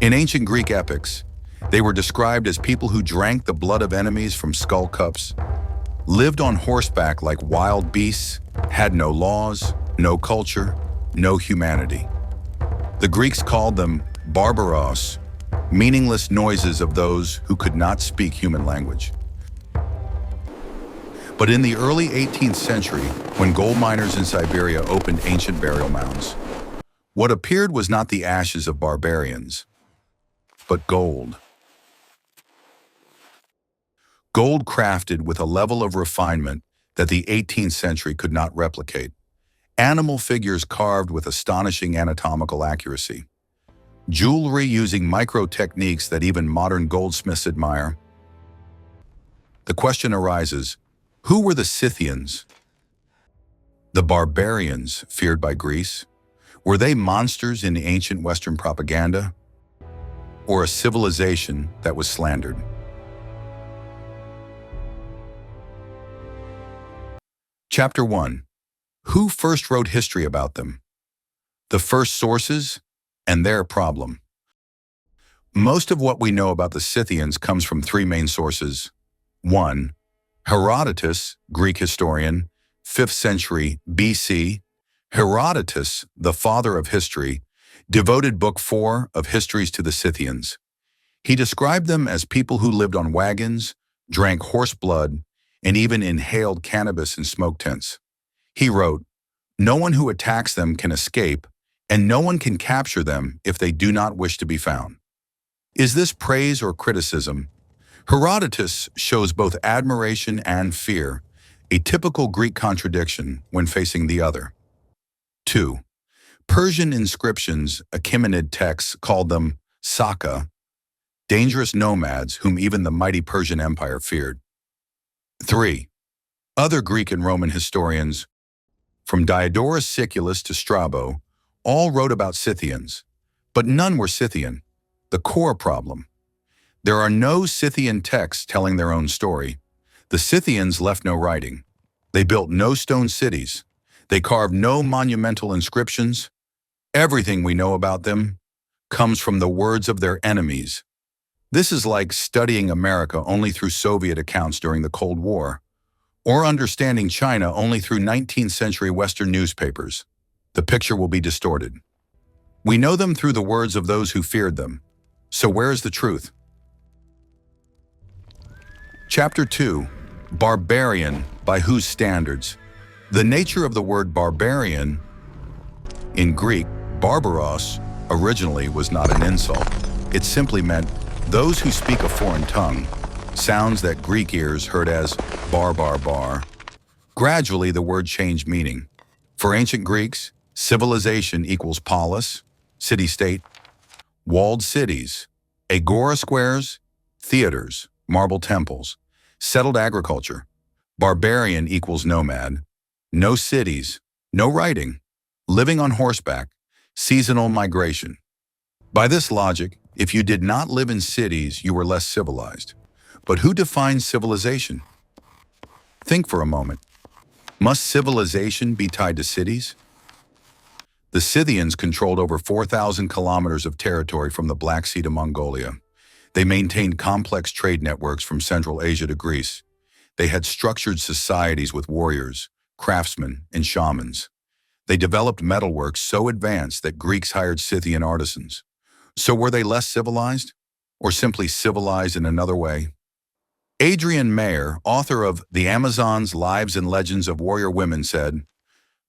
In ancient Greek epics, they were described as people who drank the blood of enemies from skull cups, lived on horseback like wild beasts, had no laws, no culture, no humanity. The Greeks called them barbaros, meaningless noises of those who could not speak human language. But in the early 18th century, when gold miners in Siberia opened ancient burial mounds, what appeared was not the ashes of barbarians, but gold. Gold crafted with a level of refinement that the 18th century could not replicate. Animal figures carved with astonishing anatomical accuracy. Jewelry using micro techniques that even modern goldsmiths admire. The question arises, who were the Scythians? The barbarians feared by Greece? Were they monsters in the ancient Western propaganda? Or a civilization that was slandered? Chapter 1. Who first wrote history about them? The first sources and their problem. Most of what we know about the Scythians comes from three main sources. 1. Herodotus, Greek historian, 5th century BC. Herodotus, the father of history, devoted Book 4 of Histories to the Scythians. He described them as people who lived on wagons, drank horse blood, and even inhaled cannabis in smoke tents. He wrote, "No one who attacks them can escape, and no one can capture them if they do not wish to be found." Is this praise or criticism? Herodotus shows both admiration and fear, a typical Greek contradiction when facing the other. 2. Persian inscriptions, Achaemenid texts called them Saka, dangerous nomads whom even the mighty Persian Empire feared. 3. Other Greek and Roman historians, from Diodorus Siculus to Strabo, all wrote about Scythians, but none were Scythian. The core problem. There are no Scythian texts telling their own story. The Scythians left no writing. They built no stone cities. They carved no monumental inscriptions. Everything we know about them comes from the words of their enemies. This is like studying America only through Soviet accounts during the Cold War, or understanding China only through 19th century Western newspapers. The picture will be distorted. We know them through the words of those who feared them. So where is the truth? Chapter 2. Barbarian, by whose standards? The nature of the word barbarian, in Greek, barbaros, originally was not an insult. It simply meant those who speak a foreign tongue, sounds that Greek ears heard as bar. Gradually, the word changed meaning. For ancient Greeks, civilization equals polis, city-state, walled cities, agora squares, theaters, marble temples, settled agriculture. Barbarian equals nomad, no cities, no writing, living on horseback, seasonal migration. By this logic, if you did not live in cities, you were less civilized. But who defines civilization? Think for a moment. Must civilization be tied to cities? The Scythians controlled over 4,000 kilometers of territory from the Black Sea to Mongolia. They maintained complex trade networks from Central Asia to Greece. They had structured societies with warriors, craftsmen, and shamans. They developed metalwork so advanced that Greeks hired Scythian artisans. So were they less civilized, or simply civilized in another way? Adrian Mayer, author of The Amazons, Lives and Legends of Warrior Women, said,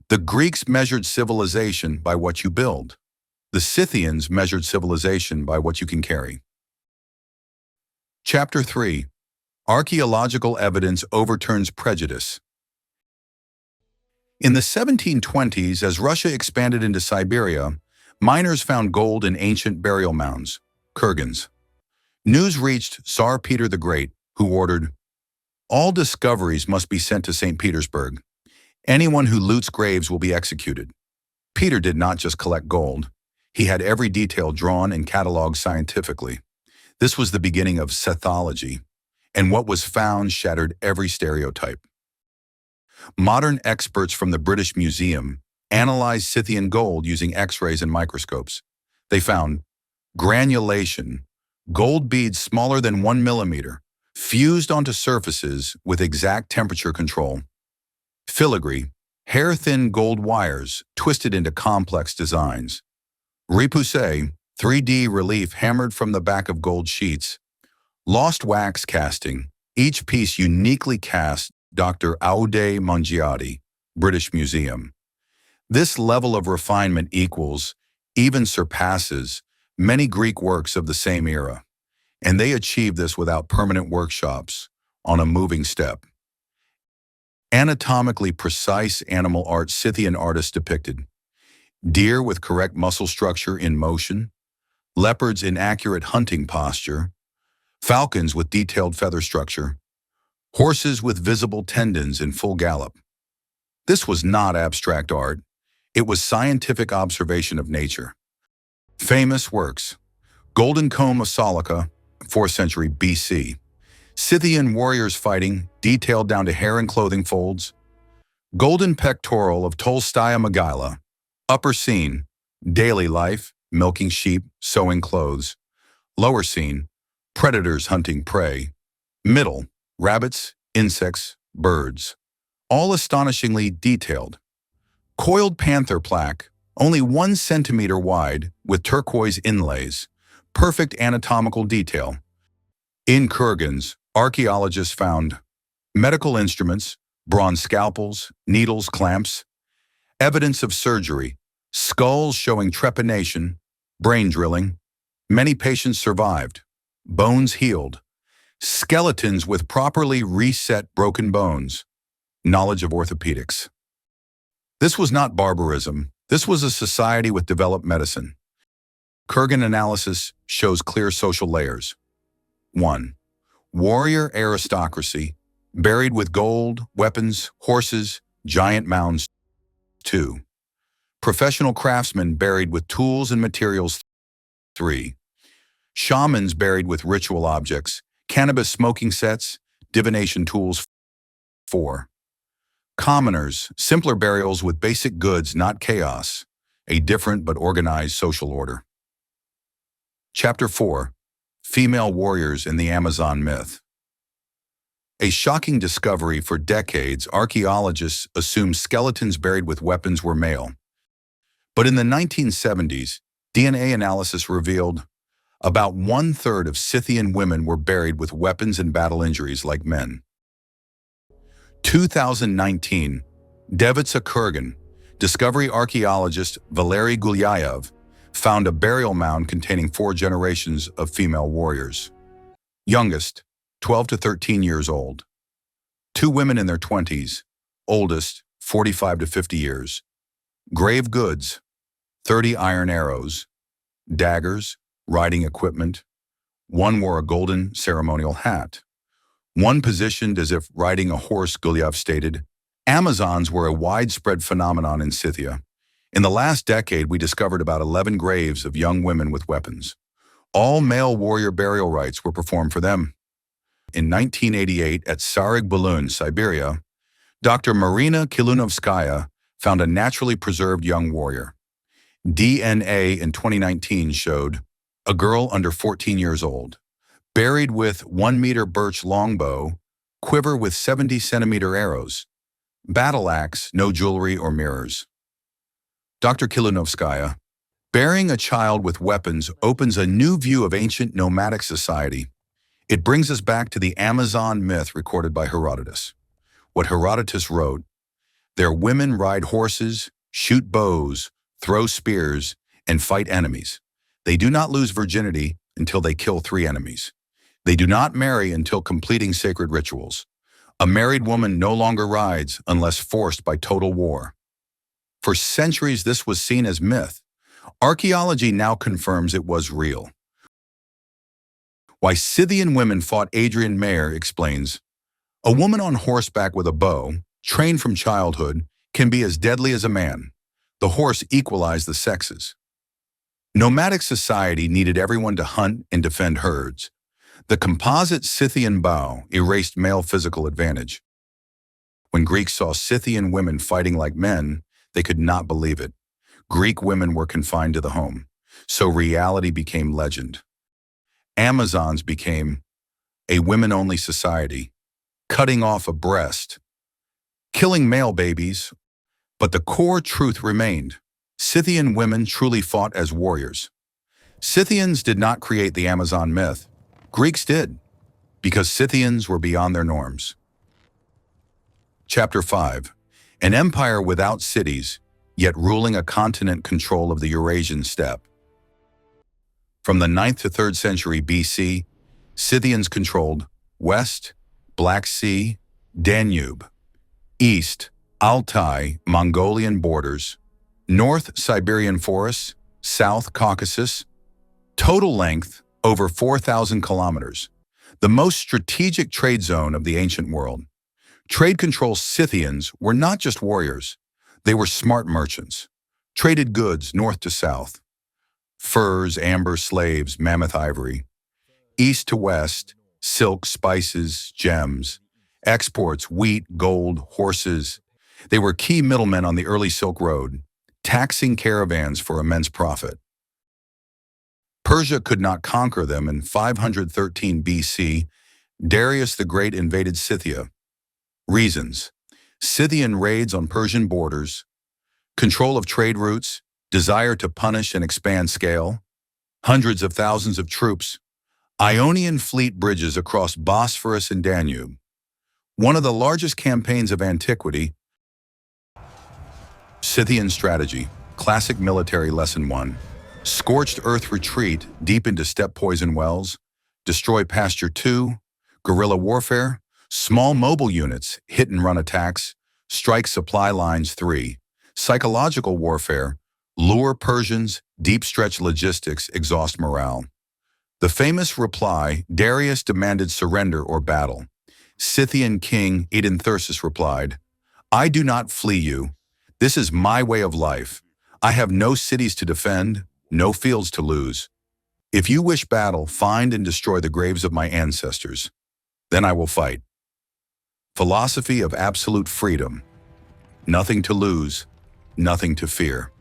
"The Greeks measured civilization by what you build. The Scythians measured civilization by what you can carry." Chapter 3. Archaeological evidence overturns prejudice. In the 1720s, as Russia expanded into Siberia, miners found gold in ancient burial mounds, kurgans. News reached Tsar Peter the Great, who ordered, "All discoveries must be sent to St. Petersburg. Anyone who loots graves will be executed." Peter did not just collect gold. He had every detail drawn and cataloged scientifically. This was the beginning of Scythology, and what was found shattered every stereotype. Modern experts from the British Museum analyzed Scythian gold using X-rays and microscopes. They found Granulation, gold beads smaller than 1 millimeter, fused onto surfaces with exact temperature control. Filigree, hair-thin gold wires twisted into complex designs. Repoussé, 3D relief hammered from the back of gold sheets. Lost wax casting, each piece uniquely cast Dr. Aude Mongiati, British Museum. This level of refinement equals, even surpasses, many Greek works of the same era, and they achieved this without permanent workshops on a moving steppe. Anatomically precise animal art Scythian artists depicted. Deer with correct muscle structure in motion, leopards in accurate hunting posture, falcons with detailed feather structure, horses with visible tendons in full gallop. This was not abstract art. It was scientific observation of nature. Famous works: Golden Comb of Saloka, 4th century BC. Scythian warriors fighting, detailed down to hair and clothing folds. Golden Pectoral of Tolstaya Mogyla. Upper scene, daily life, milking sheep, sewing clothes. Lower scene, predators hunting prey. Middle, rabbits, insects, birds. All astonishingly detailed. Coiled panther plaque, only 1 centimeter wide, with turquoise inlays. Perfect anatomical detail. In kurgans, archaeologists found medical instruments, bronze scalpels, needles, clamps, evidence of surgery, skulls showing trepanation, brain drilling. Many patients survived, bones healed, skeletons with properly reset broken bones, knowledge of orthopedics. This was not barbarism. This was a society with developed medicine. Kurgan analysis shows clear social layers. 1. Warrior aristocracy, buried with gold, weapons, horses, giant mounds. 2. Professional craftsmen buried with tools and materials. 3. Shamans buried with ritual objects, cannabis smoking sets, divination tools. 4. Commoners, simpler burials with basic goods, not chaos, a different but organized social order. Chapter 4. Female warriors in the Amazon myth. A shocking discovery. For decades, archaeologists assumed skeletons buried with weapons were male. But in the 1970s, DNA analysis revealed about 1/3 of Scythian women were buried with weapons and battle injuries like men. 2019, Devitsa Kurgan, discovery archaeologist Valery Gulyayev, found a burial mound containing 4 generations of female warriors. Youngest, 12 to 13 years old. 2 women in their 20s, oldest, 45 to 50 years. Grave goods, 30 iron arrows, daggers, riding equipment. 1 wore a golden ceremonial hat. 1 positioned as if riding a horse, Gulyayev stated. Amazons were a widespread phenomenon in Scythia. In the last decade, we discovered about 11 graves of young women with weapons. All male warrior burial rites were performed for them. In 1988, at Sarygbolun, Siberia, Dr. Marina Kilunovskaya found a naturally preserved young warrior. DNA in 2019 showed a girl under 14 years old, buried with 1-meter birch longbow, quiver with 70-centimeter arrows, battle axe, no jewelry or mirrors. Dr. Kilunovskaya, burying a child with weapons opens a new view of ancient nomadic society. It brings us back to the Amazon myth recorded by Herodotus. What Herodotus wrote: their women ride horses, shoot bows, throw spears, and fight enemies. They do not lose virginity until they kill 3 enemies. They do not marry until completing sacred rituals. A married woman no longer rides unless forced by total war. For centuries, this was seen as myth. Archaeology now confirms it was real. Why Scythian women fought. Adrian Mayer explains, a woman on horseback with a bow, trained from childhood, can be as deadly as a man. The horse equalized the sexes. Nomadic society needed everyone to hunt and defend herds. The composite Scythian bow erased male physical advantage. When Greeks saw Scythian women fighting like men, they could not believe it. Greek women were confined to the home. So reality became legend. Amazons became a women-only society, cutting off a breast, killing male babies, but the core truth remained. Scythian women truly fought as warriors. Scythians did not create the Amazon myth. Greeks did, because Scythians were beyond their norms. Chapter 5. An empire without cities, yet ruling a continent control of the Eurasian steppe. From the 9th to 3rd century BC, Scythians controlled West, Black Sea, Danube, East, Altai, Mongolian borders, North, Siberian forests, South, Caucasus. Total length, over 4,000 kilometers. The most strategic trade zone of the ancient world. Trade control Scythians were not just warriors. They were smart merchants. Traded goods north to south. Furs, amber, slaves, mammoth ivory. East to west, silk, spices, gems. Exports, wheat, gold, horses. They were key middlemen on the early Silk Road, taxing caravans for immense profit. Persia could not conquer them. In 513 BC, Darius the Great invaded Scythia. Reasons: Scythian raids on Persian borders, control of trade routes, desire to punish and expand scale, hundreds of thousands of troops, Ionian fleet bridges across Bosphorus and Danube. One of the largest campaigns of antiquity. Scythian strategy, classic military lesson 1. Scorched earth retreat deep into steppe poison wells, destroy pasture 2, guerrilla warfare, small mobile units, hit and run attacks, strike supply lines 3, psychological warfare, lure Persians, deep stretch logistics, exhaust morale. The famous reply, Darius demanded surrender or battle. Scythian king Edinthersus replied, "I do not flee you. This is my way of life. I have no cities to defend, no fields to lose. If you wish battle, find and destroy the graves of my ancestors. Then I will fight." Philosophy of absolute freedom. Nothing to lose, nothing to fear.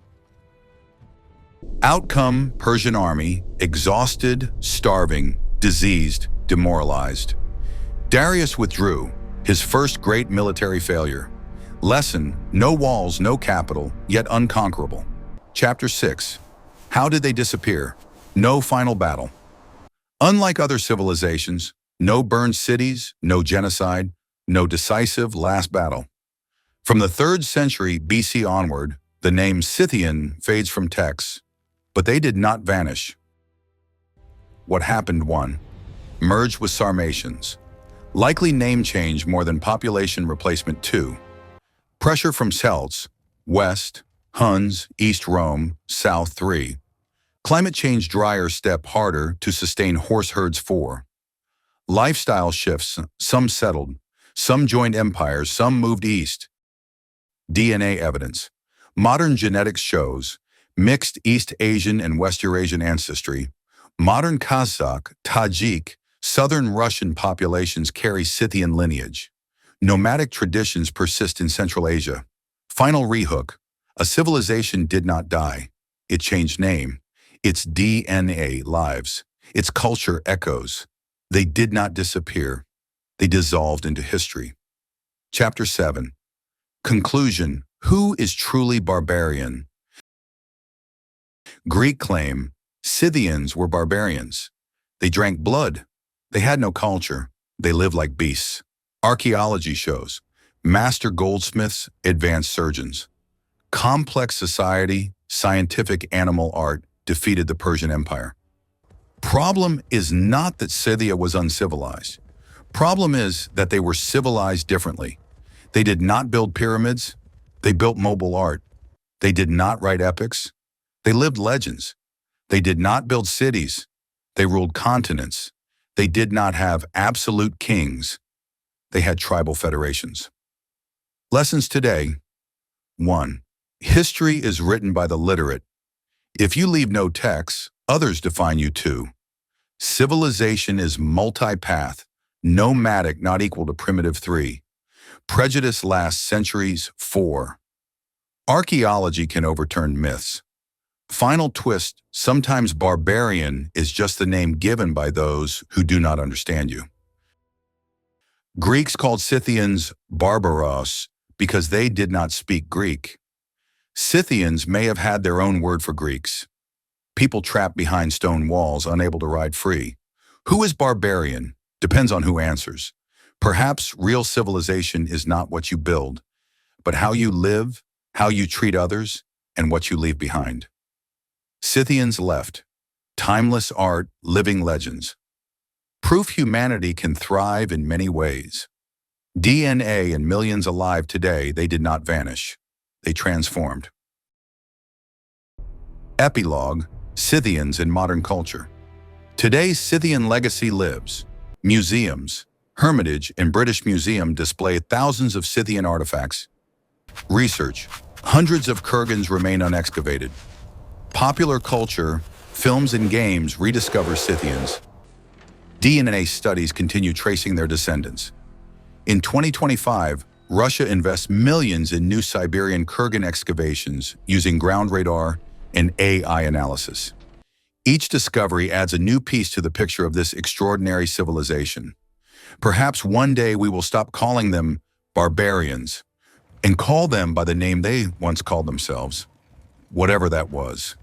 Outcome: Persian army, exhausted, starving, diseased, demoralized. Darius withdrew, his first great military failure. Lesson: no walls, no capital, yet unconquerable. Chapter 6. How did they disappear? No final battle. Unlike other civilizations, no burned cities, no genocide, no decisive last battle. From the 3rd century BC onward, the name Scythian fades from texts, but they did not vanish. What happened? 1. Merged with Sarmatians. Likely name change more than population replacement. 2. Pressure from Celts, west, Huns, east Rome, south. 3. Climate change: drier steppe, harder to sustain horse herds. 4. Lifestyle shifts: some settled, some joined empires, some moved east. DNA evidence. Modern genetics shows mixed East Asian and West Eurasian ancestry. Modern Kazakh, Tajik, Southern Russian populations carry Scythian lineage. Nomadic traditions persist in Central Asia. Final rehook: a civilization did not die. It changed name. Its DNA lives. Its culture echoes. They did not disappear. They dissolved into history. Chapter 7. Conclusion: who is truly barbarian? Greek claim: Scythians were barbarians. They drank blood. They had no culture. They lived like beasts. Archaeology shows master goldsmiths, advanced surgeons. Complex society, scientific animal art defeated the Persian Empire. Problem is not that Scythia was uncivilized. Problem is that they were civilized differently. They did not build pyramids. They built mobile art. They did not write epics. They lived legends. They did not build cities. They ruled continents. They did not have absolute kings. They had tribal federations. Lessons today. 1. History is written by the literate. If you leave no text, others define you too. Civilization is multi-path, nomadic not equal to primitive. 3. Prejudice lasts centuries. 4. Archaeology can overturn myths. Final twist, sometimes barbarian is just the name given by those who do not understand you. Greeks called Scythians barbaros because they did not speak Greek. Scythians may have had their own word for Greeks. People trapped behind stone walls, unable to ride free. Who is barbarian? Depends on who answers. Perhaps real civilization is not what you build, but how you live, how you treat others, and what you leave behind. Scythians left. Timeless art, living legends. Proof humanity can thrive in many ways. DNA and millions alive today, they did not vanish. They transformed. Epilogue, Scythians in modern culture. Today's Scythian legacy lives. Museums, Hermitage and British Museum display thousands of Scythian artifacts. Research, hundreds of kurgans remain unexcavated. Popular culture, films and games rediscover Scythians. DNA studies continue tracing their descendants. In 2025, Russia invests millions in new Siberian kurgan excavations using ground radar and AI analysis. Each discovery adds a new piece to the picture of this extraordinary civilization. Perhaps one day we will stop calling them barbarians and call them by the name they once called themselves, whatever that was.